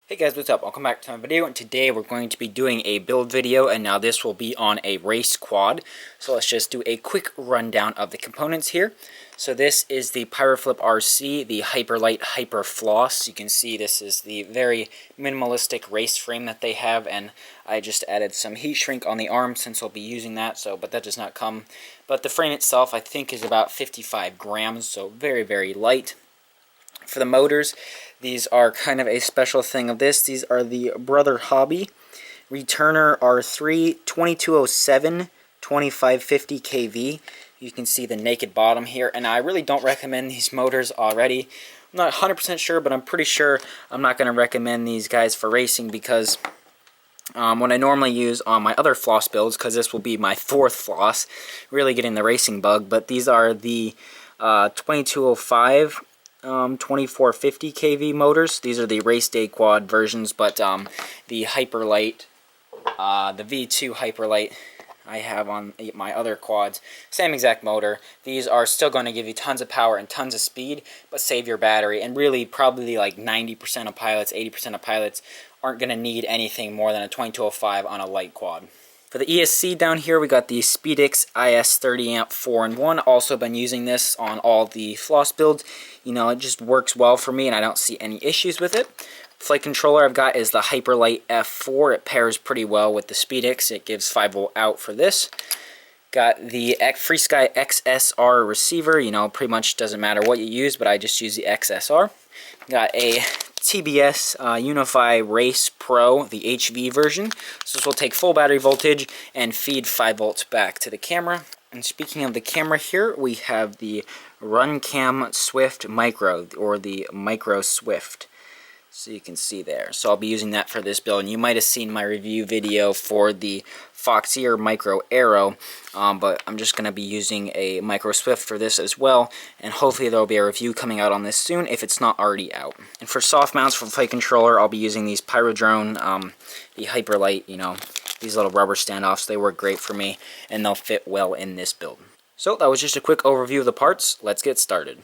Hey guys, what's up? Welcome back to my video, and today we're going to be doing a build video, and now this will be on a race quad. So let's just do a quick rundown of the components here. So this is the Pyroflip RC, the Hyperlite Hyperfloss. You can see this is the very minimalistic race frame that they have, and I just added some heat shrink on the arm since I'll be using that, but that does not come. But the frame itself I think is about 55 grams, so very, very light. For the motors, these are kind of a special thing of this. These are the Brother Hobby Returner R3 2207 2550 kV. You can see the naked bottom here, and I really don't recommend these motors already. I'm not 100% sure, but I'm pretty sure I'm not going to recommend these guys for racing because what I normally use on my other floss builds, because this will be my fourth floss, really getting the racing bug, but these are the 2205 2450 kV motors. These are the race day quad versions, but the Hyperlite, the V2 Hyperlite I have on my other quads, same exact motor. These are still going to give you tons of power and tons of speed, but save your battery, and really probably like 90% of pilots, 80% of pilots aren't going to need anything more than a 2205 on a light quad. For the ESC down here, we got the Spedix IS30 4in1. Also been using this on all the floss builds. You know, it just works well for me and I don't see any issues with it. Flight controller I've got is the Hyperlite F4. It pairs pretty well with the Spedix. It gives 5-volt out for this. Got the FreeSky XSR receiver. You know, pretty much doesn't matter what you use, but I just use the XSR. Got a TBS Unify Race Pro, the HV version. So this will take full battery voltage and feed 5 volts back to the camera. And speaking of the camera here, we have the RunCam Swift Micro, or the Micro Swift. So you can see there. So I'll be using that for this build. And you might have seen my review video for the Foxier Micro Arrow, but I'm just going to be using a Micro Swift for this as well, and hopefully there will be a review coming out on this soon if it's not already out. And for soft mounts for flight controller, I'll be using these Pyrodrone, the Hyperlite, you know, these little rubber standoffs. They work great for me, and they'll fit well in this build. So that was just a quick overview of the parts. Let's get started.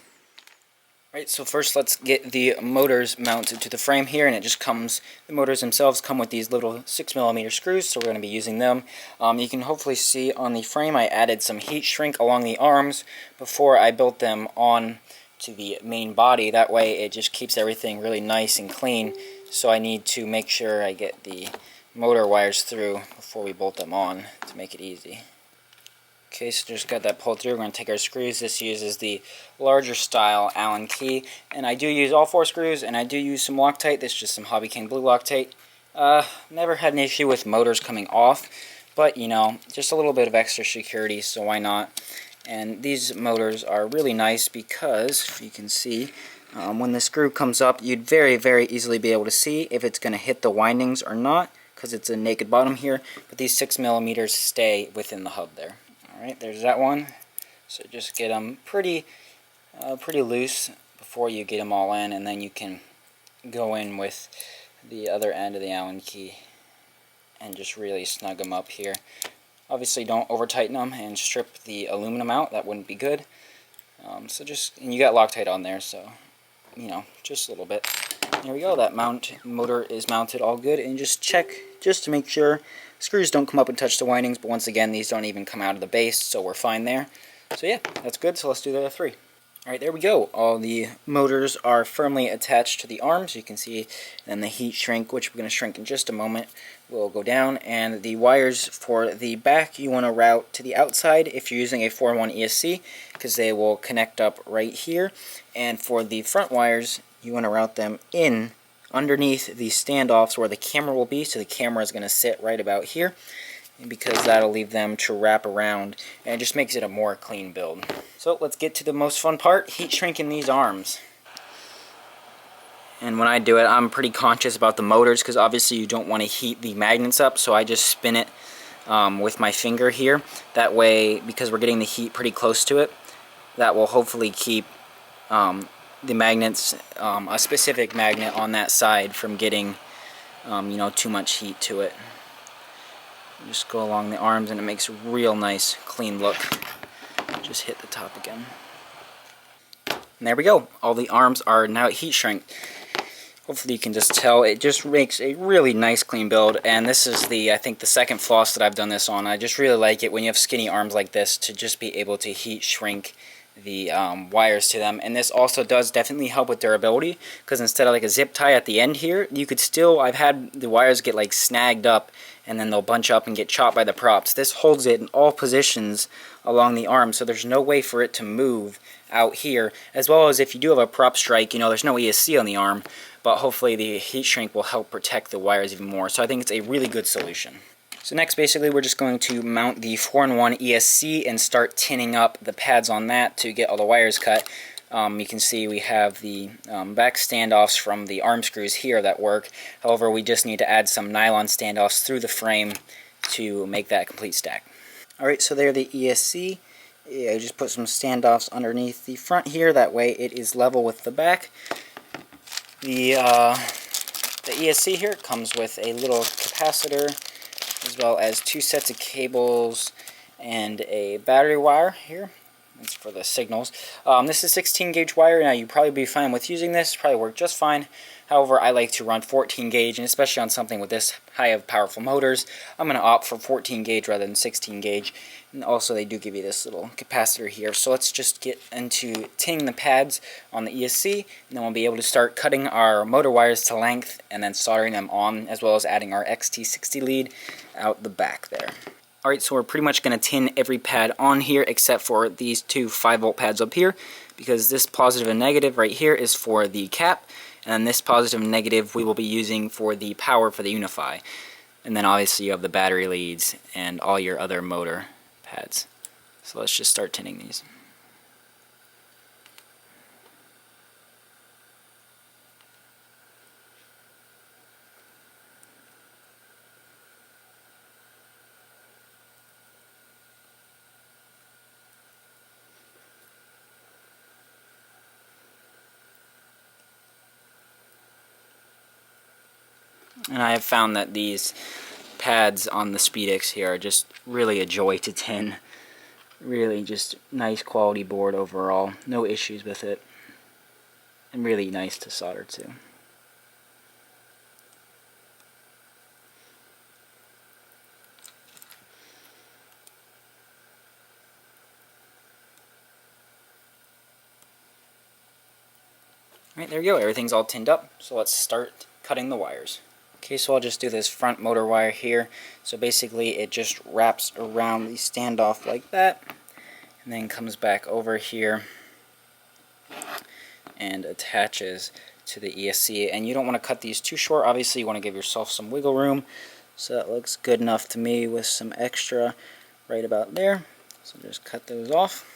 Right, so first let's get the motors mounted to the frame here, and it just comes, the motors themselves come with these little 6mm screws, so we're going to be using them. You can hopefully see on the frame I added some heat shrink along the arms before I built them on to the main body. That way it just keeps everything really nice and clean, so I need to make sure I get the motor wires through before we bolt them on to make it easy. Okay, so just got that pulled through. We're going to take our screws. This uses the larger style Allen key, and I do use all 4 screws, and I do use some Loctite. This is just some Hobby King Blue Loctite. Never had an issue with motors coming off, but you know, just a little bit of extra security, so why not? And these motors are really nice because, if you can see, when the screw comes up, you'd very, very easily be able to see if it's going to hit the windings or not, because it's a naked bottom here, but these 6mm stay within the hub there. Alright, there's that one. So just get them pretty loose before you get them all in, and then you can go in with the other end of the Allen key and just really snug them up here. Obviously don't over tighten them and strip the aluminum out, that wouldn't be good. And you got Loctite on there, so you know, just a little bit. There we go, that motor is mounted all good, and just check just to make sure screws don't come up and touch the windings, but once again these don't even come out of the base, so we're fine there. So yeah, that's good, so let's do the other 3. Alright, there we go. All the motors are firmly attached to the arms, you can see, and then the heat shrink, which we're going to shrink in just a moment, will go down, and the wires for the back you want to route to the outside if you're using a 4in1 ESC, because they will connect up right here, and for the front wires you want to route them in underneath the standoffs where the camera will be, so the camera is going to sit right about here, because that'll leave them to wrap around, and it just makes it a more clean build. So let's get to the most fun part, heat shrinking these arms. And when I do it, I'm pretty conscious about the motors, because obviously you don't want to heat the magnets up, so I just spin it with my finger here. That way, because we're getting the heat pretty close to it, that will hopefully keep the magnets, a specific magnet on that side, from getting you know, too much heat to it. Just go along the arms, and it makes a real nice clean look. Just hit the top again. And there we go. All the arms are now heat shrink. Hopefully you can just tell, it just makes a really nice clean build, and this is the, I think, the second floss that I've done this on. I just really like it when you have skinny arms like this to just be able to heat shrink the wires to them. And this also does definitely help with durability, because instead of like a zip tie at the end here, you could still, I've had the wires get like snagged up and then they'll bunch up and get chopped by the props. This holds it in all positions along the arm, so there's no way for it to move out here. As well as if you do have a prop strike, you know, there's no ESC on the arm, but hopefully the heat shrink will help protect the wires even more. So I think it's a really good solution. So next, basically, we're just going to mount the 4-in-1 ESC and start tinning up the pads on that to get all the wires cut. You can see we have the back standoffs from the arm screws here that work. However, we just need to add some nylon standoffs through the frame to make that complete stack. Alright, so there the ESC. I just put some standoffs underneath the front here, that way it is level with the back. The ESC here comes with a little capacitor, as well as 2 sets of cables and a battery wire here. That's for the signals. This is 16 gauge wire. Now you'd probably be fine with using this, probably work just fine. However, I like to run 14 gauge, and especially on something with this high of powerful motors, I'm going to opt for 14 gauge rather than 16 gauge. And also they do give you this little capacitor here. So let's just get into tinning the pads on the ESC, and then we'll be able to start cutting our motor wires to length and then soldering them on, as well as adding our XT60 lead out the back there. Alright, so we're pretty much going to tin every pad on here except for these 2 5-volt pads up here, because this positive and negative right here is for the cap, and then this positive and negative we will be using for the power for the Unify. And then obviously you have the battery leads and all your other motor pads. So let's just start tinning these. And I have found that these pads on the Spedix here are just really a joy to tin. Really just nice quality board overall. No issues with it. And really nice to solder to. Alright, there we go. Everything's all tinned up. So let's start cutting the wires. Okay, so I'll just do this front motor wire here. So basically it just wraps around the standoff like that, and then comes back over here and attaches to the ESC. And you don't want to cut these too short. Obviously you want to give yourself some wiggle room. So that looks good enough to me with some extra right about there. So just cut those off.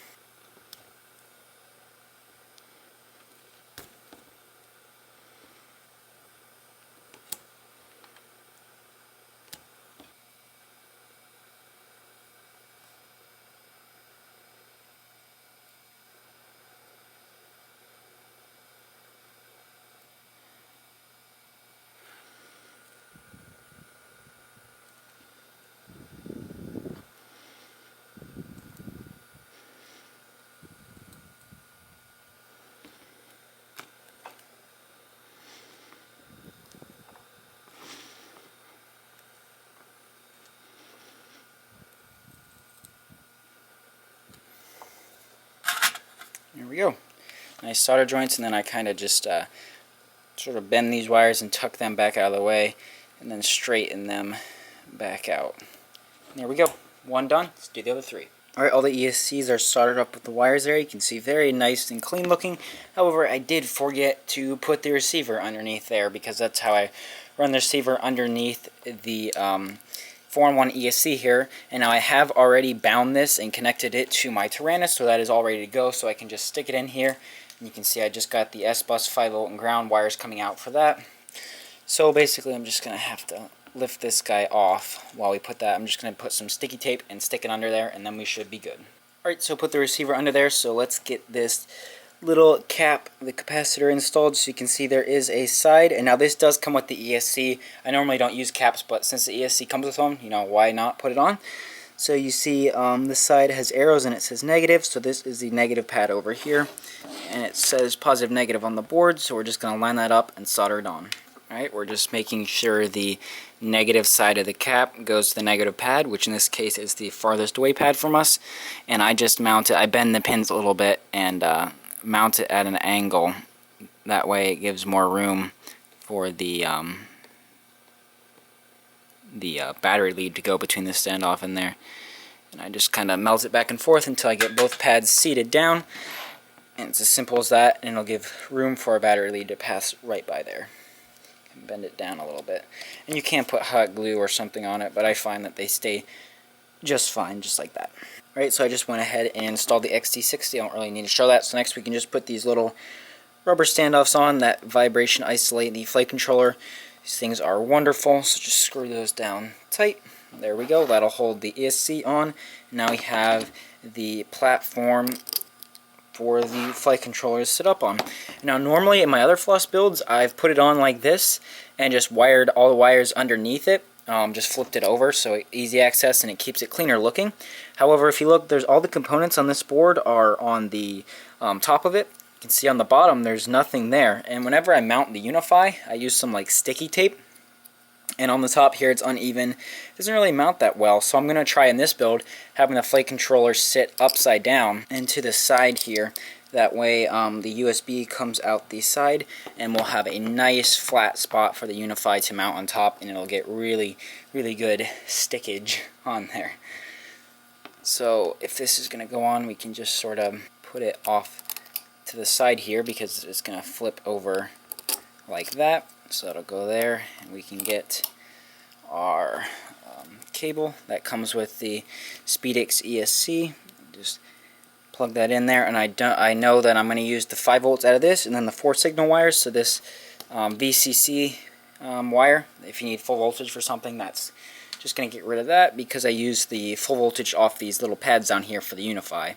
There we go. Nice solder joints, and then I kind of just sort of bend these wires and tuck them back out of the way, and then straighten them back out. And there we go. One done. Let's do the other 3. Alright, all the ESCs are soldered up with the wires there. You can see very nice and clean looking. However, I did forget to put the receiver underneath there, because that's how I run the receiver underneath the 4-in-1 ESC here, and now I have already bound this and connected it to my Tyrannus, so that is all ready to go. So I can just stick it in here, and you can see I just got the S-Bus 5-volt and ground wires coming out for that. So basically I'm just going to have to lift this guy off while we put that. I'm just going to put some sticky tape and stick it under there, and then we should be good. Alright, so put the receiver under there, so let's get this little cap, the capacitor installed. So you can see there is a side, and now this does come with the ESC. I normally don't use caps, but since the ESC comes with them, you know, why not put it on? So you see this side has arrows and it says negative, so this is the negative pad over here. And it says positive negative on the board, so we're just going to line that up and solder it on. Alright, we're just making sure the negative side of the cap goes to the negative pad, which in this case is the farthest away pad from us. And I just mount it, I bend the pins a little bit and mount it at an angle. That way it gives more room for the battery lead to go between the standoff and there. And I just kind of melt it back and forth until I get both pads seated down. And it's as simple as that, and it'll give room for a battery lead to pass right by there. Bend it down a little bit. And you can put hot glue or something on it, but I find that they stay just fine, just like that. Alright, so I just went ahead and installed the XT60. I don't really need to show that. So next we can just put these little rubber standoffs on that vibration isolate the flight controller. These things are wonderful, so just screw those down tight. There we go, that'll hold the ESC on. Now we have the platform for the flight controller to sit up on. Now normally in my other floss builds I've put it on like this and just wired all the wires underneath it, just flipped it over so easy access and it keeps it cleaner looking. However, if you look, there's all the components on this board are on the top of it. You can see on the bottom there's nothing there, and whenever I mount the Unify I use some like sticky tape, and on the top here it's uneven. It doesn't really mount that well, so I'm going to try in this build having the flight controller sit upside down and to the side here. That way the USB comes out the side and we'll have a nice flat spot for the Unify to mount on top, and it'll get really good stickage on there. So if this is going to go on, we can just sort of put it off to the side here because it's going to flip over like that. So it'll go there, and we can get our cable that comes with the Spedix ESC. Just plug that in there, and I know that I'm going to use the 5 volts out of this, and then the 4 signal wires. So this VCC wire, if you need full voltage for something, that's just going to get rid of that because I use the full voltage off these little pads down here for the Unify.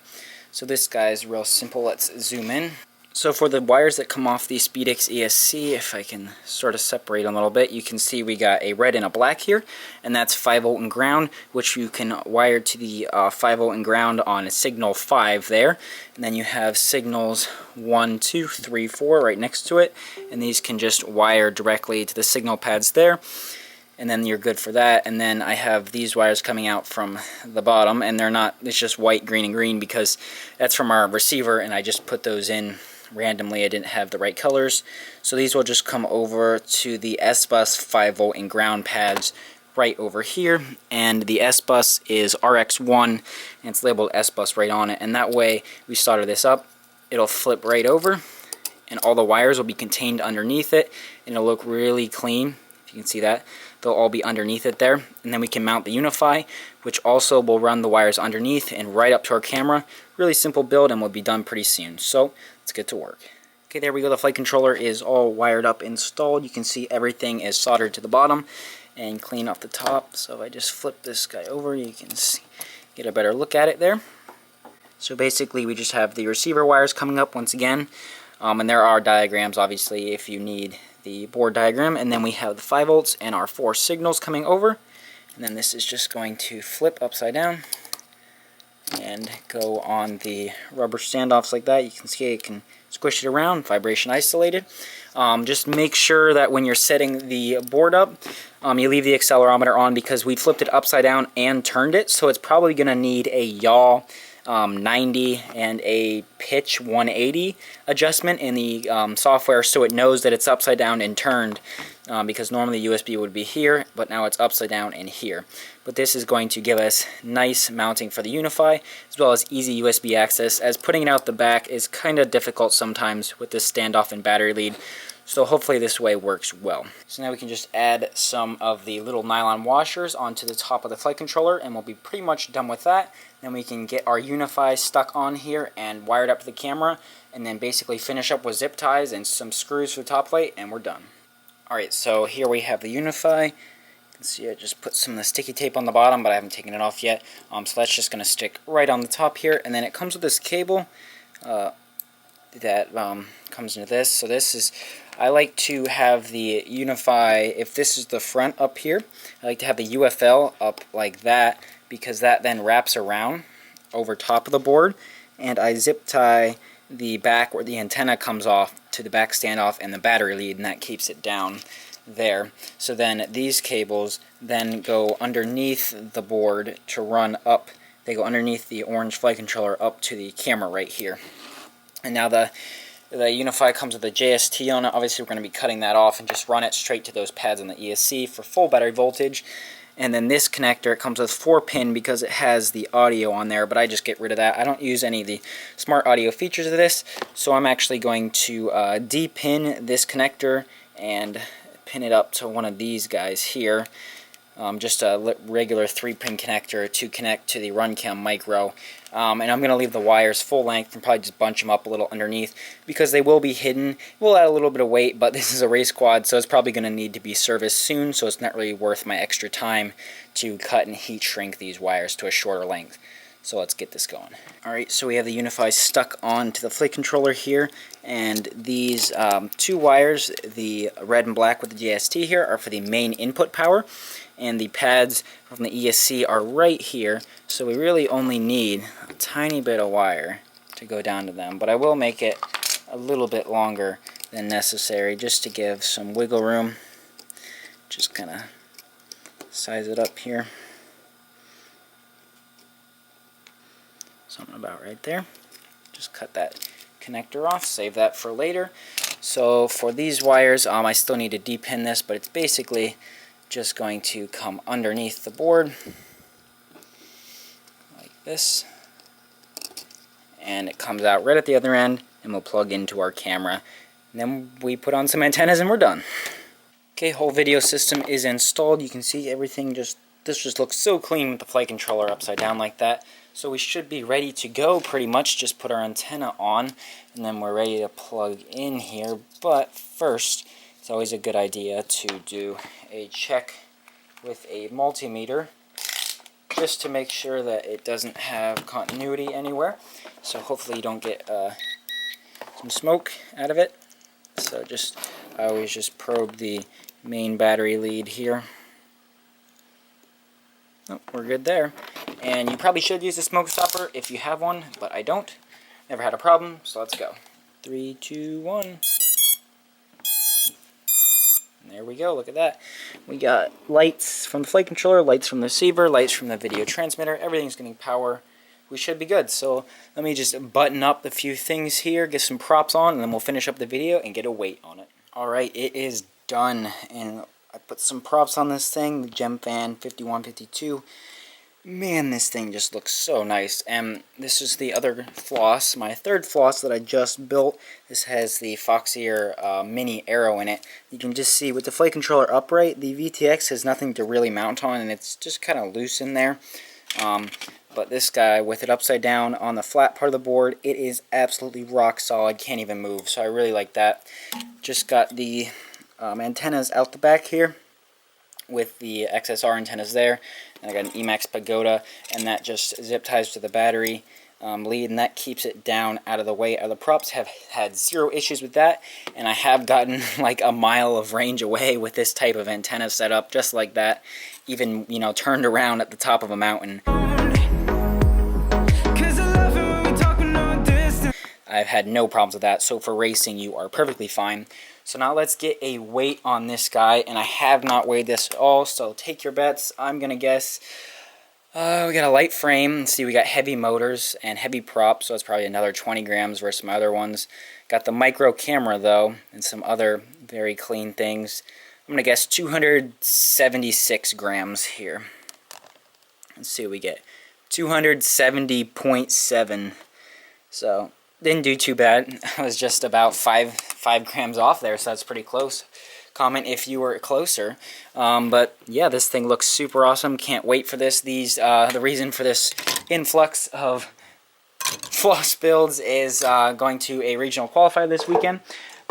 So this guy is real simple. Let's zoom in. So for the wires that come off the Spedix ESC, if I can sort of separate them a little bit, you can see we got a red and a black here, and that's 5 volt and ground, which you can wire to the 5 volt and ground on signal 5 there. And then you have signals 1, 2, 3, 4 right next to it, and these can just wire directly to the signal pads there. And then you're good for that. And then I have these wires coming out from the bottom, and they're not, it's just white, green, and green because that's from our receiver, and I just put those in randomly. I didn't have the right colors. So these will just come over to the S-Bus 5 volt and ground pads right over here, and the S-Bus is RX1 and it's labeled S-Bus right on it, and that way we solder this up, it'll flip right over and all the wires will be contained underneath it, and it'll look really clean. If you can see that, they'll all be underneath it there, and then we can mount the Unify, which also will run the wires underneath and right up to our camera. Really simple build, and we'll be done pretty soon. So let's get to work. Okay, there we go. The flight controller is all wired up, installed. You can see everything is soldered to the bottom and clean off the top. So if I just flip this guy over, you can see, get a better look at it there. So basically we just have the receiver wires coming up once again, and there are diagrams obviously if you need the board diagram, and then we have the 5 volts and our 4 signals coming over, and then this is just going to flip upside down and go on the rubber standoffs like that. You can see it can squish it around, vibration isolated. Just make sure that when you're setting the board up, you leave the accelerometer on because we flipped it upside down and turned it, so it's probably going to need a yaw 90 and a pitch 180 adjustment in the software so it knows that it's upside down and turned, because normally USB would be here, but now it's upside down and here. But this is going to give us nice mounting for the Unify, as well as easy USB access, as putting it out the back is kind of difficult sometimes with this standoff and battery lead. So hopefully this way works well. So now we can just add some of the little nylon washers onto the top of the flight controller, and we'll be pretty much done with that. Then we can get our Unify stuck on here and wired up to the camera, and then basically finish up with zip ties and some screws for the top plate, and we're done. Alright, so here we have the Unify. You can see I just put some of the sticky tape on the bottom, but I haven't taken it off yet. So that's just going to stick right on the top here, and then it comes with this cable that comes into this. So this is, I like to have the Unify, if this is the front up here, I like to have the UFL up like that, because that then wraps around over top of the board, and I zip tie the back where the antenna comes off to the back standoff and the battery lead, and that keeps it down there. So then these cables then go underneath the board to run up. They go underneath the orange flight controller up to the camera right here. And now the Unify comes with a JST on it. Obviously we're going to be cutting that off and just run it straight to those pads on the ESC for full battery voltage. And then this connector, it comes with 4-pin because it has the audio on there, but I just get rid of that. I don't use any of the smart audio features of this, so I'm actually going to de-pin this connector and pin it up to one of these guys here. Just a regular 3-pin connector to connect to the RunCam micro. And I'm going to leave the wires full length and probably just bunch them up a little underneath because they will be hidden. We'll add a little bit of weight, but this is a race quad, so it's probably going to need to be serviced soon, so it's not really worth my extra time to cut and heat shrink these wires to a shorter length. So let's get this going. Alright, so we have the Unify stuck onto the flight controller here, and these 2 wires, the red and black with the JST here, are for the main input power, and the pads from the ESC are right here, so we really only need a tiny bit of wire to go down to them, but I will make it a little bit longer than necessary just to give some wiggle room. Just kind of size it up here. Something about right there. Just cut that connector off, save that for later. So for these wires, I still need to de-pin this, but it's basically just going to come underneath the board like this, and it comes out right at the other end, and we'll plug into our camera, and then we put on some antennas and we're done. Okay, whole video system is installed. You can see everything this just looks so clean with the flight controller upside down like that. So we should be ready to go pretty much. Just put our antenna on and then we're ready to plug in here. But first, it's always a good idea to do a check with a multimeter just to make sure that it doesn't have continuity anywhere. So hopefully you don't get some smoke out of it. So I always just probe the main battery lead here. Oh, we're good there. And you probably should use a smoke stopper if you have one, but I don't. Never had a problem, so let's go. 3, 2, 1. And there we go, look at that. We got lights from the flight controller, lights from the receiver, lights from the video transmitter. Everything's getting power. We should be good. So let me just button up a few things here, get some props on, and then we'll finish up the video and get a weight on it. Alright, it is done. And I put some props on this thing, the Gem Fan 5152. Man, this thing just looks so nice. And this is the other floss, my third floss that I just built. This has the Foxier mini arrow in it. You can just see with the flight controller upright, the VTX has nothing to really mount on, and it's just kind of loose in there. But this guy, with it upside down on the flat part of the board, it is absolutely rock solid, can't even move. So I really like that. Just got the antennas out the back here with the XSR antennas there. And I got an Emax Pagoda, and that just zip ties to the battery lead, and that keeps it down out of the way. The props have had zero issues with that, and I have gotten like a mile of range away with this type of antenna set up, just like that. Even, you know, turned around at the top of a mountain. I've had no problems with that, so for racing you are perfectly fine. So now let's get a weight on this guy, and I have not weighed this at all, so take your bets. I'm going to guess, we got a light frame. Let's see, we got heavy motors and heavy props, so it's probably another 20 grams versus my other ones. Got the micro camera though, and some other very clean things. I'm going to guess 276 grams here. Let's see what we get. 270.7. So didn't do too bad. I was just about 5 grams off there, so that's pretty close. Comment if you were closer. But yeah, this thing looks super awesome. Can't wait for this. The reason for this influx of floss builds is going to a regional qualifier this weekend.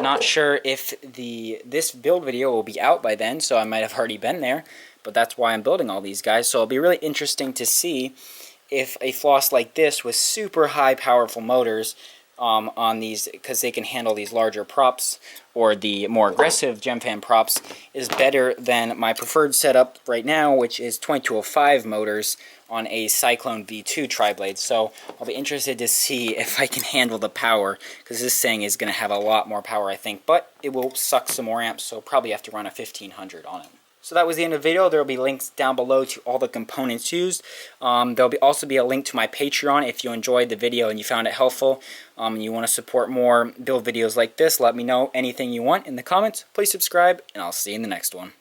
Not sure if this build video will be out by then, so I might have already been there. But that's why I'm building all these guys. So it'll be really interesting to see if a floss like this with super high powerful motors on these, because they can handle these larger props, or the more aggressive GemFan props, is better than my preferred setup right now, which is 2205 motors on a Cyclone V2 tri-blade. So I'll be interested to see if I can handle the power, because this thing is going to have a lot more power, I think, but it will suck some more amps, so probably have to run a 1500 on it. So that was the end of the video. There will be links down below to all the components used. There will also be a link to my Patreon if you enjoyed the video and you found it helpful. And you want to support more build videos like this, let me know anything you want in the comments. Please subscribe, and I'll see you in the next one.